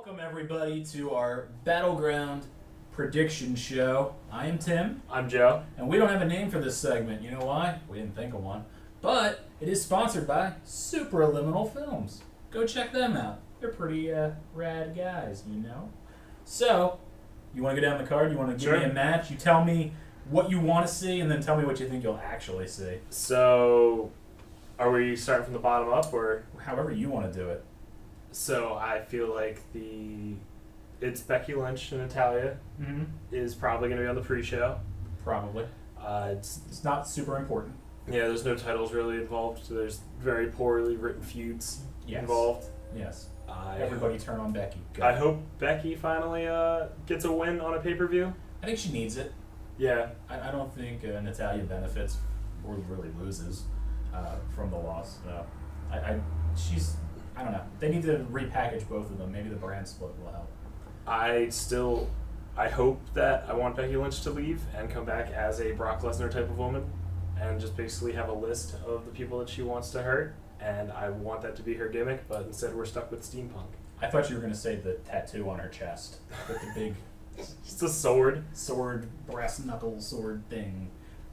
Welcome everybody to our Battleground prediction show. I am Tim. I'm Joe. And we don't have a name for this segment. You know why? We didn't think of one. But it is sponsored by Superliminal Films. Go check them out. They're pretty rad guys, you know? So, you want to go down the card? You want to give me a match? You tell me what you want to see and then tell me what you think you'll actually see. So, are we starting from the bottom up or? However you want to do it. So, I feel like it's Becky Lynch and Natalia is probably going to be on the pre-show. Probably. It's not super important. Yeah, there's no titles really involved. So there's very poorly written feuds involved. Yes. Everybody turn on Becky. Go. I hope Becky finally gets a win on a pay-per-view. I think she needs it. Yeah. I don't think Natalia benefits or really loses from the loss. No. I don't know. They need to repackage both of them. Maybe the brand split will help. I hope that I want Becky Lynch to leave and come back as a Brock Lesnar type of woman and just basically have a list of the people that she wants to hurt, and I want that to be her gimmick, but instead we're stuck with steampunk. I thought you were going to say the tattoo on her chest with the big it's a sword, brass knuckle sword thing.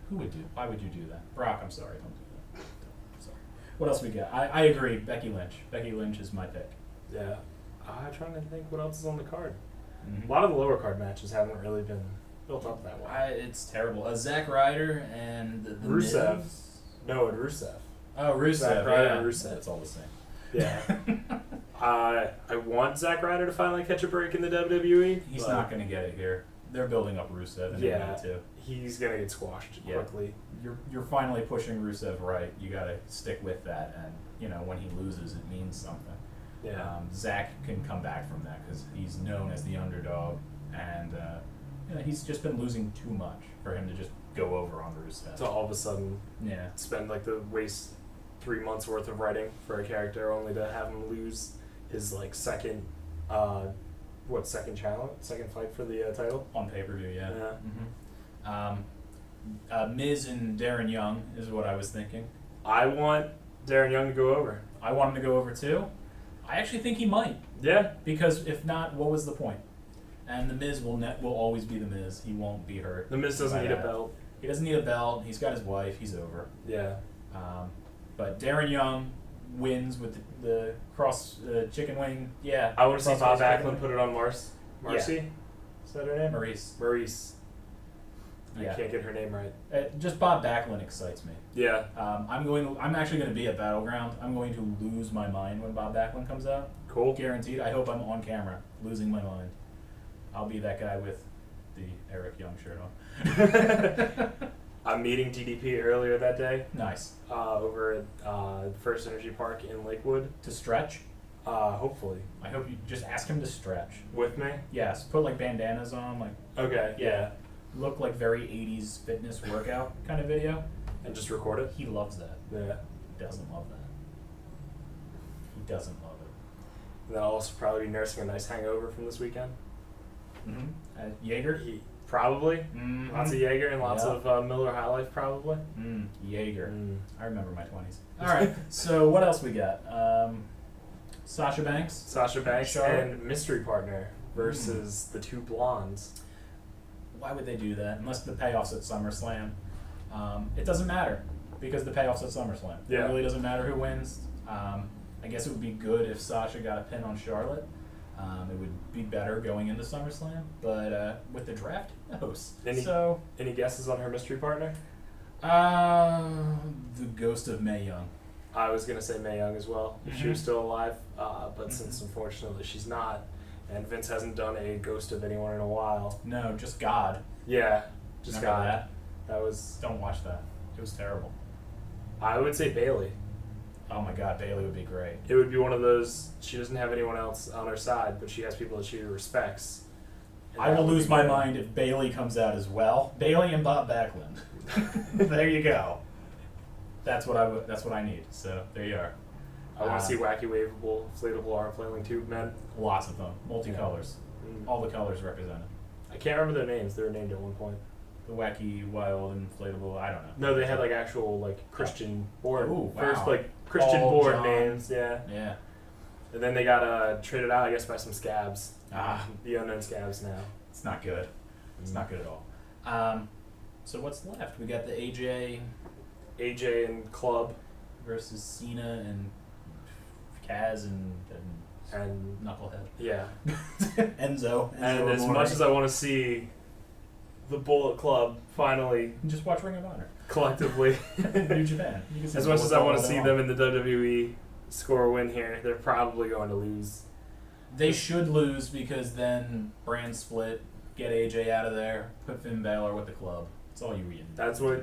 Why would you do that? Brock, I'm sorry, don't do that. Sorry. What else we got? I agree, Becky Lynch. Becky Lynch is my pick. Yeah. I'm trying to think what else is on the card. Mm-hmm. A lot of the lower card matches haven't really been built up that well. It's terrible. Zack Ryder and the Rusev. Miz? No, Rusev. Oh, Rusev. Zack Ryder yeah. and Rusev. It's all the same. Yeah. I want Zack Ryder to finally catch a break in the WWE. He's not going to get it here. They're building up Rusev and too. He's going to get squashed quickly. You're finally pushing Rusev right. You got to stick with that, and when he loses, it means something. Yeah. Zack can come back from that because he's known as the underdog, and he's just been losing too much for him to just go over on Rusev. So all of a sudden, spend waste 3 months worth of writing for a character only to have him lose his second fight for the title on pay-per-view. Yeah. Mm-hmm. Miz and Darren Young is what I was thinking. I want Darren Young to go over. I want him to go over too. I actually think he might. Yeah. Because if not, what was the point? And the Miz will always be the Miz. He won't be hurt. The Miz doesn't need a belt. He doesn't need a belt. He's got his wife. He's over. Yeah. But Darren Young wins with the cross chicken wing. Yeah. I want to see Bob Backlund put it on Marcy. Yeah. Is that her name? Maurice. I can't get her name right. Just Bob Backlund excites me. Yeah. I'm actually going to be at Battleground. I'm going to lose my mind when Bob Backlund comes out. Cool. Guaranteed. I hope I'm on camera losing my mind. I'll be that guy with the Eric Young shirt on. I'm meeting DDP earlier that day. Nice. Over at First Energy Park in Lakewood. To stretch? Hopefully. I hope you just ask him to stretch. With me? Yes. Put bandanas on. Okay. Yeah. Look like very 80s fitness workout kind of video. And just record it? He loves that. Yeah. He doesn't love that. He doesn't love it. And then I'll also probably be nursing a nice hangover from this weekend. Mm-hmm. Jaeger? Probably. Mm-hmm. Lots of Jaeger and lots of Miller High Life probably. Jaeger. I remember my 20s. All right. So what else we got? Sasha Banks. Charlotte. And mystery partner versus the two blondes. Why would they do that? Unless the payoff's at SummerSlam. It doesn't matter because the payoff's at SummerSlam. Yeah. It really doesn't matter who wins. I guess it would be good if Sasha got a pin on Charlotte. It would be better going into SummerSlam, but with the draft, no. Any guesses on her mystery partner? The ghost of Mae Young. I was going to say Mae Young as well, if she was still alive, but since unfortunately she's not, and Vince hasn't done a ghost of anyone in a while. No, just God. Yeah, just Remember God. that? That was... Don't watch that. It was terrible. I would say Bayley. Oh my God, Bayley would be great. It would be one of those, she doesn't have anyone else on her side, but she has people that she respects. I will lose my mind if Bayley comes out as well. Bayley and Bob Backlund. There you go. That's what I need. So there you are. I want to see wacky, waveable, inflatable arm flailing tube men. Lots of them. Multicolors. All the colors represented. I can't remember their names. They were named at one point. The wacky, wild, inflatable, I don't know. No, they had actual Christian board. Ooh, wow. First Christian Paul, board John. names. Yeah. Yeah. And then they got traded out, I guess, by some scabs. The unknown scabs now. It's not good. It's not good at all. So what's left? We got the AJ and Club versus Cena and Kaz and Knucklehead. Yeah. Enzo And as much as I want to see the Bullet Club finally just watch Ring of Honor collectively, New Japan. As much as I want to see them in the WWE score a win here, they're probably going to lose. They should lose because then brand split, get AJ out of there, put Finn Balor with the Club. That's all you read. That's what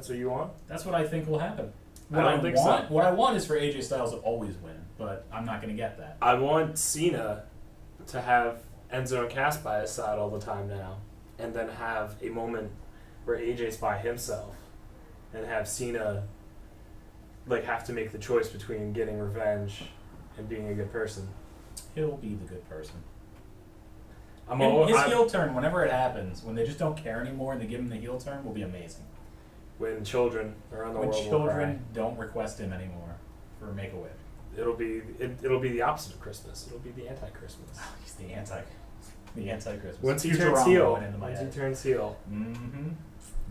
you want? That's what I think will happen. I don't think so. What I want is for AJ Styles to always win, but I'm not going to get that. I want Cena to have Enzo and Cass by his side all the time now, and then have a moment where AJ's by himself, and have Cena have to make the choice between getting revenge and being a good person. He'll be the good person. His heel turn, whenever it happens, when they just don't care anymore and they give him the heel turn, will be amazing. When children around the world When children don't request him anymore for Make-A-Wish. It'll be the opposite of Christmas. It'll be the anti-Christmas. He's the anti-Christmas. Once he turns heel. Mm-hmm.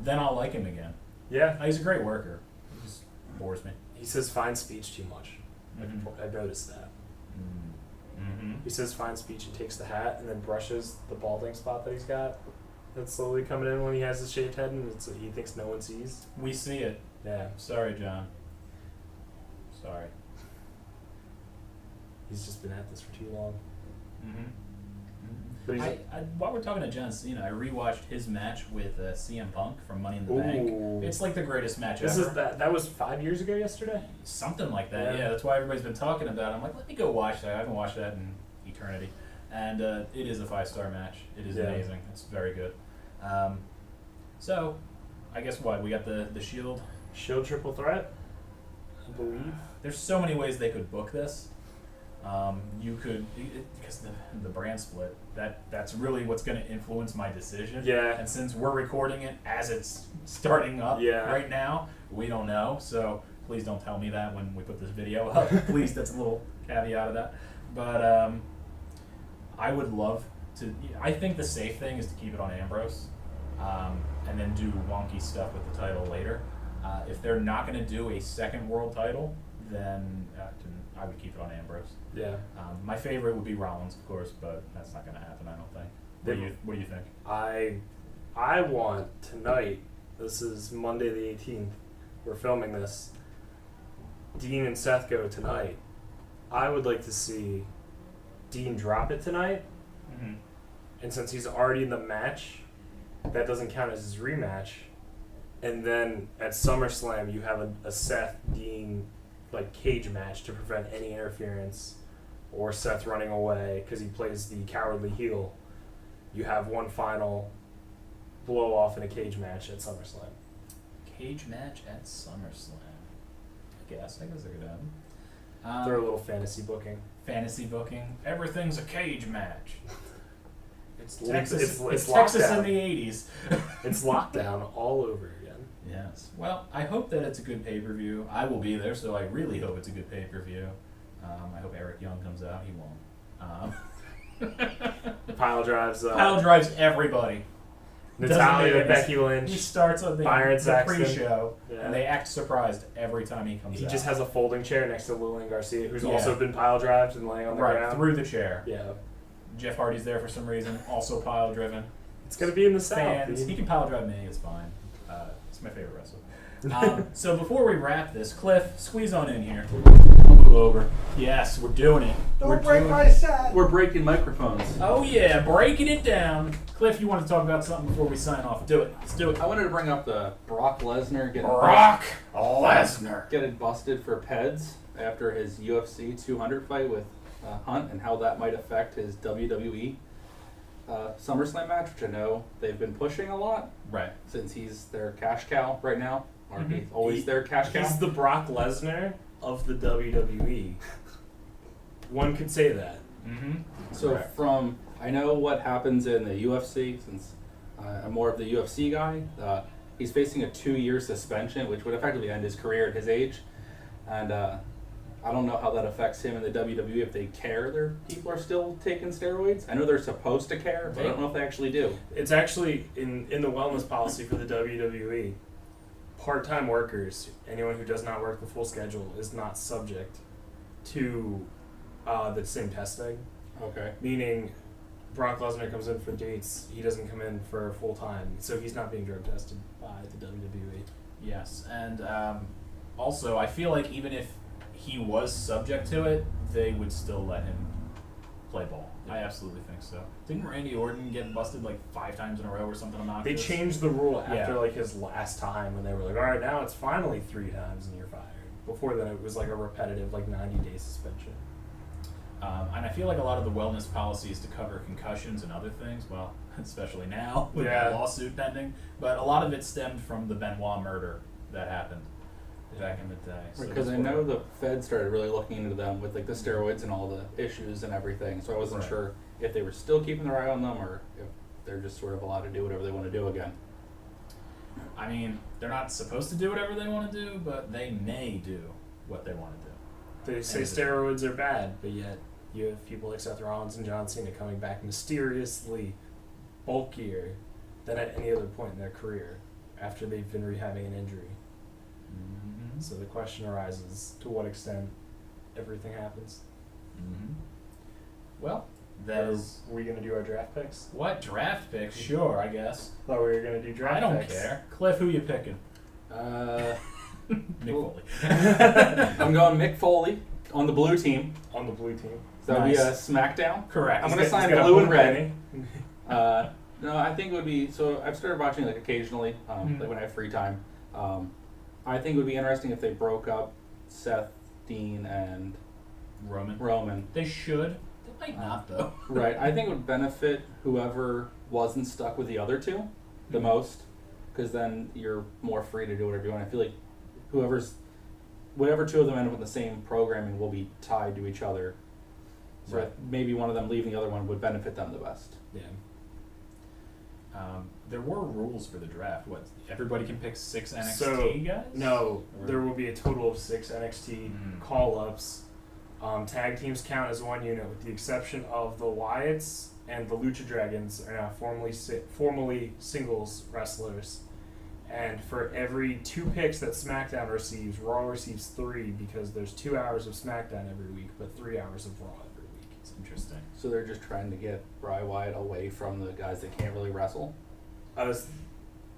Then I'll like him again. Yeah. He's a great worker. He just bores me. He says fine speech too much. Mm-hmm. I've noticed that. Mm-hmm. He says fine speech and takes the hat and then brushes the balding spot that he's got. That's slowly coming in when he has his shaved head and he thinks no one sees. We see it. Yeah. Sorry, John. Sorry. He's just been at this for too long. Mm-hmm. But while we're talking to John Cena, I rewatched his match with CM Punk from Money in the Ooh. Bank. It's like the greatest match ever. That was 5 years ago yesterday? Something like that, yeah. That's why everybody's been talking about it. I'm like, let me go watch that. I haven't watched that in eternity. And it is a 5-star match. It is amazing. It's very good. So, I guess what? We got the Shield? Shield triple threat, I believe. There's so many ways they could book this. You could, because the brand split, that's really what's going to influence my decision. Yeah. And since we're recording it as it's starting up right now, we don't know. So please don't tell me that when we put this video up. Please, that's a little caveat of that. But I would love to. I think the safe thing is to keep it on Ambrose, and then do wonky stuff with the title later. If they're not going to do a second world title, then I would keep it on Ambrose. Yeah. My favorite would be Rollins, of course, but that's not going to happen, I don't think. What do you think? I want tonight, this is Monday the 18th, we're filming this, Dean and Seth go tonight. I would like to see Dean drop it tonight, and since he's already in the match, that doesn't count as his rematch, and then at SummerSlam you have a Seth Dean cage match to prevent any interference or Seth running away because he plays the cowardly heel. You have one final blow off in a cage match at SummerSlam. Cage match at SummerSlam. I guess it could happen. They're a little fantasy booking. Fantasy booking. Everything's a cage match. It's Texas. It's Texas in the 80s. It's lockdown all over again. Yes. Well, I hope that it's a good pay-per-view. I will be there, so I really hope it's a good pay-per-view. I hope Eric Young comes out. He won't. Pile drives everybody. Natalia, Becky Lynch. He starts on the pre-show, and they act surprised every time he comes out. He just has a folding chair next to Lillian Garcia, who's also been pile drived and laying on the ground. Through the chair. Yeah. Jeff Hardy's there for some reason, also pile driven. It's going to be in the South. Fans, he can pile drive me, it's fine. It's my favorite wrestler. So before we wrap this, Cliff, squeeze on in here. Move over. Yes, we're doing it. Don't break my set. We're breaking microphones. Oh yeah, breaking it down. Cliff, you want to talk about something before we sign off? Do it. Let's do it. I wanted to bring up the Brock Lesnar getting busted for PEDs after his UFC 200 fight with Hunt, and how that might affect his WWE SummerSlam match, which I know they've been pushing a lot. Right. Since he's their cash cow right now. Or he's always their cash cow. He's the Brock Lesnar of the WWE. One could say that. So I know what happens in the UFC, since I'm more of the UFC guy. He's facing a 2-year suspension, which would effectively end his career at his age. And I don't know how that affects him in the WWE if they care their people are still taking steroids. I know they're supposed to care, but I don't know if they actually do. It's actually in the wellness policy for the WWE. Part-time workers, anyone who does not work the full schedule, is not subject to the same testing. Okay. Meaning, Brock Lesnar comes in for dates, he doesn't come in for full time, so he's not being drug tested by the WWE. Yes, and also I feel like even if he was subject to it, they would still let him play ball. Yeah. I absolutely think so. Didn't Randy Orton get busted like 5 times in a row or something They obnoxious? changed the rule after Yeah. like his last time when they were like, all right, now it's finally 3 times and you're fired. Before then, it was like a repetitive, like 90-day suspension. And I feel like a lot of the wellness policies to cover concussions and other things, well, especially now with Yeah. the lawsuit pending, but a lot of it stemmed from the Benoit murder that happened back in the day. So Because that's I where- know the Fed started really looking into them with like the steroids and all the issues and everything. So I wasn't Right. sure if they were still keeping their eye on them or if they're just sort of allowed to do whatever they want to do again. I mean, they're not supposed to do whatever they want to do, but they may do what they want to do. They say And- steroids are bad, but yet you have people like Seth Rollins and John Cena coming back mysteriously bulkier than at any other point in their career after they've been rehabbing an injury. Mm-hmm. So the question arises, to what extent everything happens? Mm-hmm. Well, that Or is are we going to do our draft picks? what draft picks? Sure, I guess. Thought we were going to do draft I don't picks. care. Cliff, who you picking? Nick Well- Foley. I'm going Mick Foley on the blue team. On the blue team. So that would be a Nice. SmackDown. Correct. I'm He's gonna got- sign he's got a blue and blue red. penny. No, I think it would be. So I've started watching like occasionally, Mhm. like when I have free time. I think it would be interesting if they broke up Seth, Dean, and Roman. Roman. They should. They might not though. Right. I think it would benefit whoever wasn't stuck with the other two the most, because then you're more free to do whatever you want. I feel like whatever two of them end up in the same programming will be tied to each other. So Right. maybe one of them leaving the other one would benefit them the best. Yeah. There were rules for the draft. What? Everybody can pick 6 NXT So, guys? No, Or- there will be a total of 6 NXT Mm. call-ups. Tag teams count as one unit, with the exception of the Wyatts and the Lucha Dragons are now formally singles wrestlers. And for every 2 picks that SmackDown receives, Raw receives 3 because there's 2 hours of SmackDown every week, but 3 hours of Raw every week. It's interesting. So they're just trying to get Bray Wyatt away from the guys that can't really wrestle.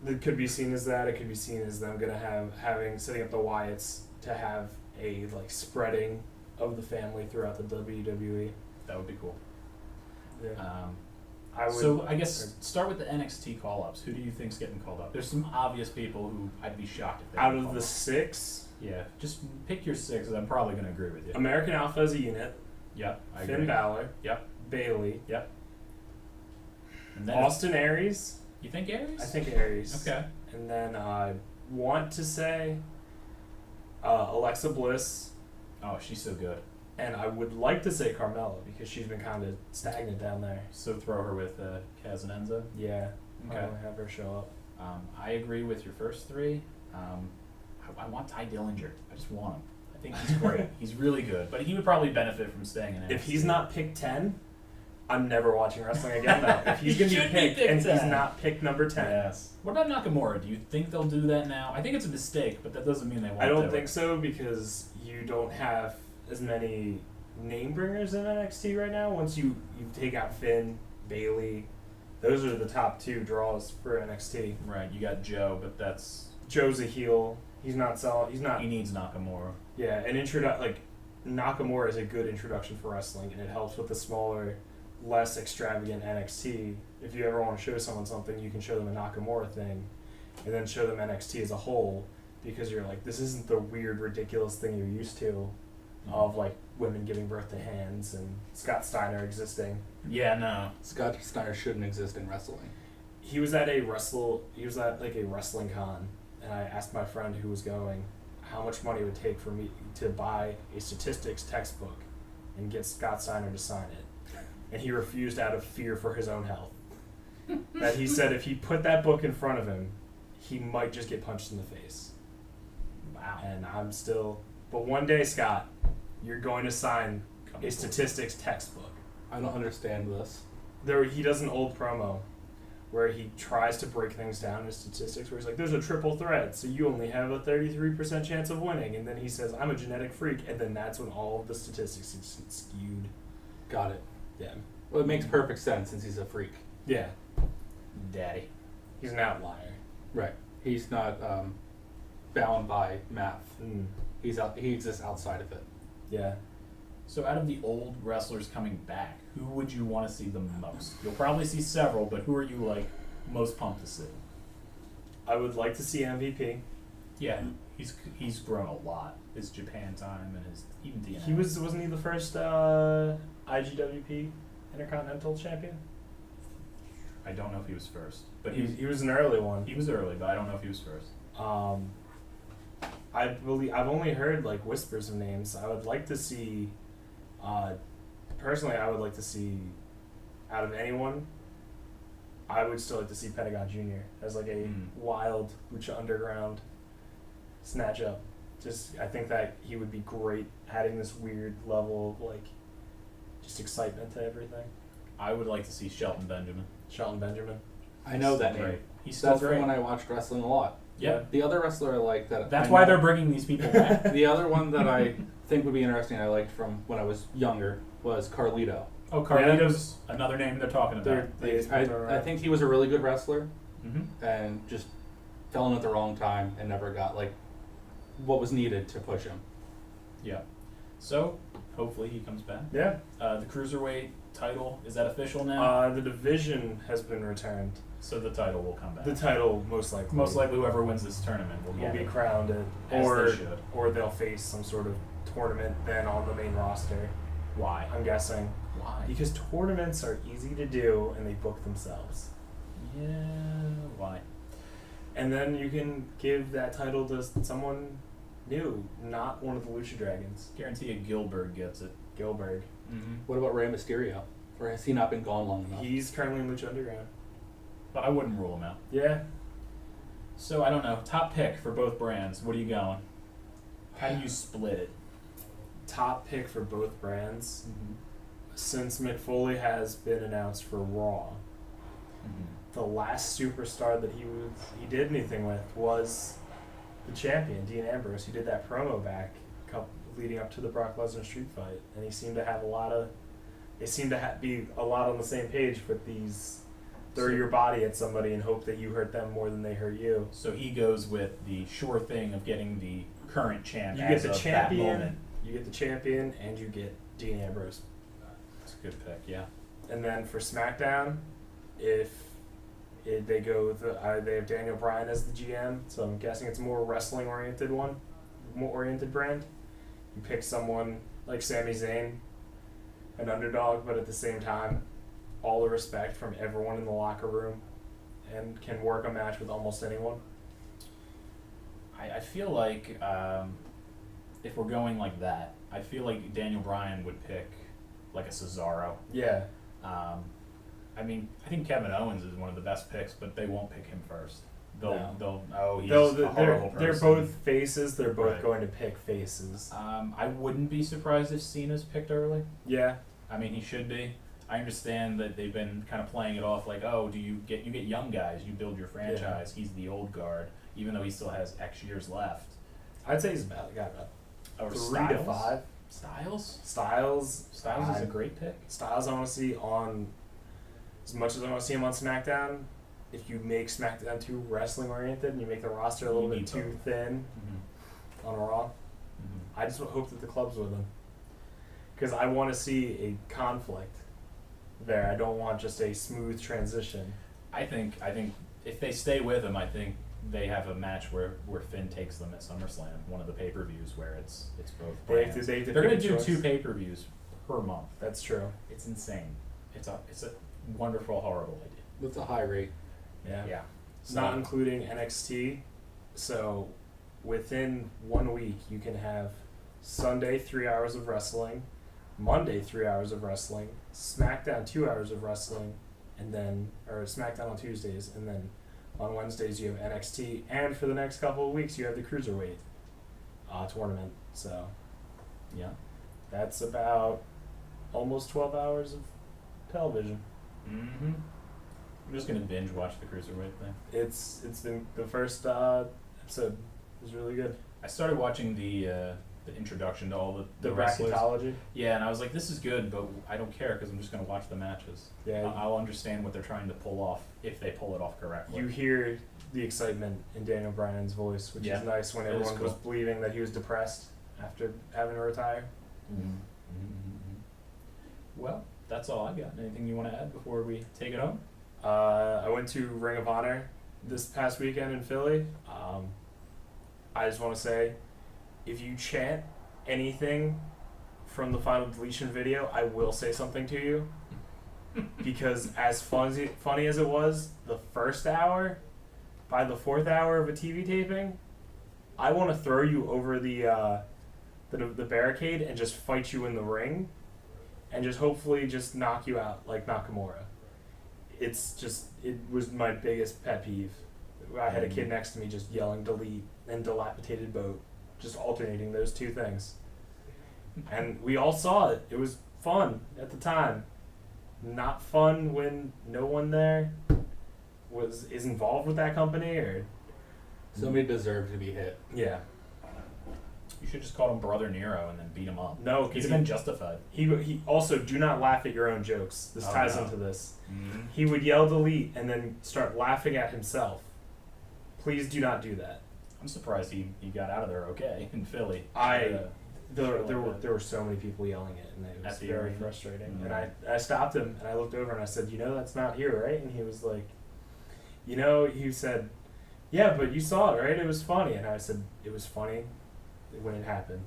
It could be seen as that. It could be seen as them gonna setting up the Wyatts to have a like spreading of the family throughout the WWE. That would be cool. Yeah. I would. So I guess start with the NXT call-ups. Who do you think's getting called up? There's some obvious people who I'd be shocked if they out were of called the up. 6, Yeah, just pick your 6, and I'm probably going to agree with you. American Alpha as a unit, Yep, I Finn agree. Balor, Yep, Bailey, yep. And then Austin Aries. you think Aries? I think Aries. Okay. And then I want to say Alexa Bliss, Oh, she's so good. and I would like to say Carmella because she's been kind of stagnant down there. So throw her with Kaz and Enzo. Yeah. Okay. I want to have her show up. I agree with your first 3. I want Ty Dillinger. I just want him. I think he's great. He's really good, but he would probably benefit from staying in NXT. If he's not pick 10, I'm never watching wrestling again, though. If he's He going to be should be picked pick and 10. he's not pick number 10, Yes. What about Nakamura? Do you think they'll do that now? I think it's a mistake, but that doesn't mean they won't. I don't do think it. so because you don't have as many name bringers in NXT right now. Once you take out Finn, Bailey, those are the top 2 draws for NXT. Right. You got Joe, but that's Joe's a heel. He's not selling. He's not. he needs Nakamura. Yeah, Nakamura is a good introduction for wrestling, and it helps with the smaller, less extravagant NXT. If you ever want to show someone something, you can show them a Nakamura thing, and then show them NXT as a whole, because you're like, this isn't the weird, ridiculous thing you're used to, of like women giving birth to hands and Scott Steiner existing. Yeah, no. Scott Steiner shouldn't exist in wrestling. He was at a wrestling con, and I asked my friend who was going how much money it would take for me to buy a statistics textbook and get Scott Steiner to sign it. And he refused out of fear for his own health. That he said if he put that book in front of him, he might just get punched in the face. Wow. And I'm still... But one day, Scott, you're going to sign a statistics textbook. I don't understand this. He does an old promo where he tries to break things down in statistics, where he's like, there's a triple threat, so you only have a 33% chance of winning. And then he says, I'm a genetic freak. And then that's when all of the statistics is skewed. Got it. Yeah. Well, it makes perfect sense since he's a freak. Yeah. Daddy. He's an outlier. Right. He's not bound by math. Mm. He exists outside of it. Yeah. So out of the old wrestlers coming back, who would you want to see the most? You'll probably see several, but who are you like most pumped to see? I would like to see MVP. Yeah, he's grown a lot. His Japan time and his even DNA. He wasn't he the first IGWP Intercontinental Champion? I don't know if he was first, but He was an early one. he was early, but I don't know if he was first. I've only heard like whispers of names. I would like to see, personally, I would like to see, out of anyone, I would still like to see Pentagon Jr. as like a wild Lucha Underground snatch up. I think that he would be great adding this weird level of like, just excitement to everything. I would like to see Shelton Benjamin. Shelton Benjamin. I know that Great. name. He's still That's great. from when I watched wrestling a lot. Yeah. The other wrestler I like That's I why know- they're bringing these people back. The other one that I think would be interesting, I liked from when I was younger, was Carlito. Oh, Carlito's another name they're talking about. I think he was a really good wrestler Mm-hmm. and just fell in at the wrong time and never got like what was needed to push him. Yeah. So hopefully he comes back. Yeah. The cruiserweight title, is that official now? The division has been returned. So the title will come back. The title most likely whoever wins this tournament will will get be it. crowned, As or they should. or they'll face some sort of tournament then on the main roster. Why? I'm guessing Why? because tournaments are easy to do and they book themselves. Yeah. Why? And then you can give that title to someone new, not one of the Lucha Dragons. Guarantee you Gilbert gets it. Gilbert. Mm-hmm. What about Rey Mysterio? Or has he not been gone long enough? He's currently in Lucha Underground. But I wouldn't rule him out. Yeah. So I don't know. Top pick for both brands. What are you going? How do you split it? Top pick for both brands. Mm-hmm. Since Mick Foley has been announced for Raw, Mm-hmm. the last superstar that he did anything with was the champion, Dean Ambrose. He did that promo back leading up to the Brock Lesnar street fight, and he seemed to have they seem to be a lot on the same page with these throw your body at somebody and hope that you hurt them more than they hurt you. So he goes with the sure thing of getting the current champ. You as get the of that champion, moment. you get the champion, and you get Dean Ambrose. That's a good pick. Yeah. And then for SmackDown, if they go with they have Daniel Bryan as the GM, so I'm guessing it's a more wrestling oriented brand. You pick someone like Sami Zayn, an underdog, but at the same time, all the respect from everyone in the locker room, and can work a match with almost anyone. I feel like if we're going like that, I feel like Daniel Bryan would pick like a Cesaro. Yeah. I mean, I think Kevin Owens is one of the best picks, but they won't pick him first. He's a horrible They're person. both faces. They're both Right. going to pick faces. I wouldn't be surprised if Cena's picked early. Yeah. I mean, he should be. I understand that they've been kind of playing it off like, oh, you get young guys, you build your franchise. He's the old guard, even though he still has X years left. I'd say he's got about Or 3 to 5. Styles Styles is a great pick. Styles I want to see on, as much as I want to see him on SmackDown, if you make SmackDown too wrestling oriented and you make the roster a little You bit need too both. thin on Raw, I just hope that the club's with him. Because I want to see a conflict there. I don't want just a smooth transition. I think if they stay with him, I think they have a match where Finn takes them at SummerSlam, one of the pay-per-views where it's both brands. They have to They're pick going a to do choice. 2 pay-per-views per month. That's true. It's insane. It's a wonderful, horrible idea. That's a high rate. Yeah. So, Not including NXT. So within 1 week, you can have Sunday 3 hours of wrestling, Monday 3 hours of wrestling, SmackDown 2 hours of wrestling, or SmackDown on Tuesdays, and then on Wednesdays you have NXT, and for the next couple of weeks you have the Cruiserweight tournament. So yeah. That's about almost 12 hours of television. Mm-hmm. I'm just gonna binge watch the cruiserweight thing. It's been the first episode was really good. I started watching the introduction to all the The wrestlers. bracketology. Yeah, and I was like, this is good, but I don't care because I'm just gonna watch the matches. Yeah, I'll understand what they're trying to pull off if they pull it off correctly. you hear the excitement in Daniel Bryan's voice, which Yeah, is nice when that is everyone was cool. believing that he was depressed after having to retire. Well, that's all I got. Anything you want to add before we take it home? I went to Ring of Honor this past weekend in Philly. I just want to say, if you chant anything from the Final Deletion video, I will say something to you. Because as funny as it was the first hour, by the fourth hour of a TV taping, I want to throw you over the barricade and just fight you in the ring, and just hopefully just knock you out like Nakamura. It was my biggest pet peeve. I had a kid next to me just yelling delete and dilapidated boat, just alternating those two things. And we all saw it. It was fun at the time. Not fun when no one there is involved with that company, or Somebody deserved to be hit. yeah. You should just call him Brother Nero and then beat him up. No, He'd because have been justified. he also, do not laugh at your own jokes. This Oh, ties no. into this. Mm-hmm. He would yell delete and then start laughing at himself. Please do not do that. I'm surprised he got out of there okay in Philly. There were so many people yelling it, and it was At the very arena? frustrating. Mhm. And I stopped him, and I looked over, and I said, that's not here, right? And he was like, he said, yeah, but you saw it, right? It was funny. And I said, it was funny when it happened,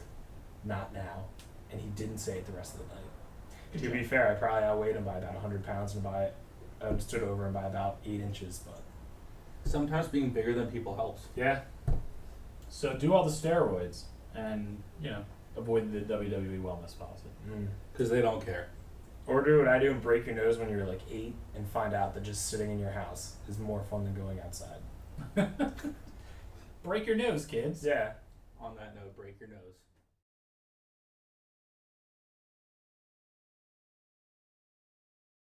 not now. And he didn't say it the rest of the night. To be fair, I probably outweighed him by about 100 pounds and stood over him by about 8 inches, but Sometimes being bigger than people helps. yeah. So do all the steroids and, avoid the WWE wellness policy. Because they don't care. Or do what I do and break your nose when you're like 8 and find out that just sitting in your house is more fun than going outside. Break your nose, kids. Yeah. On that note, break your nose.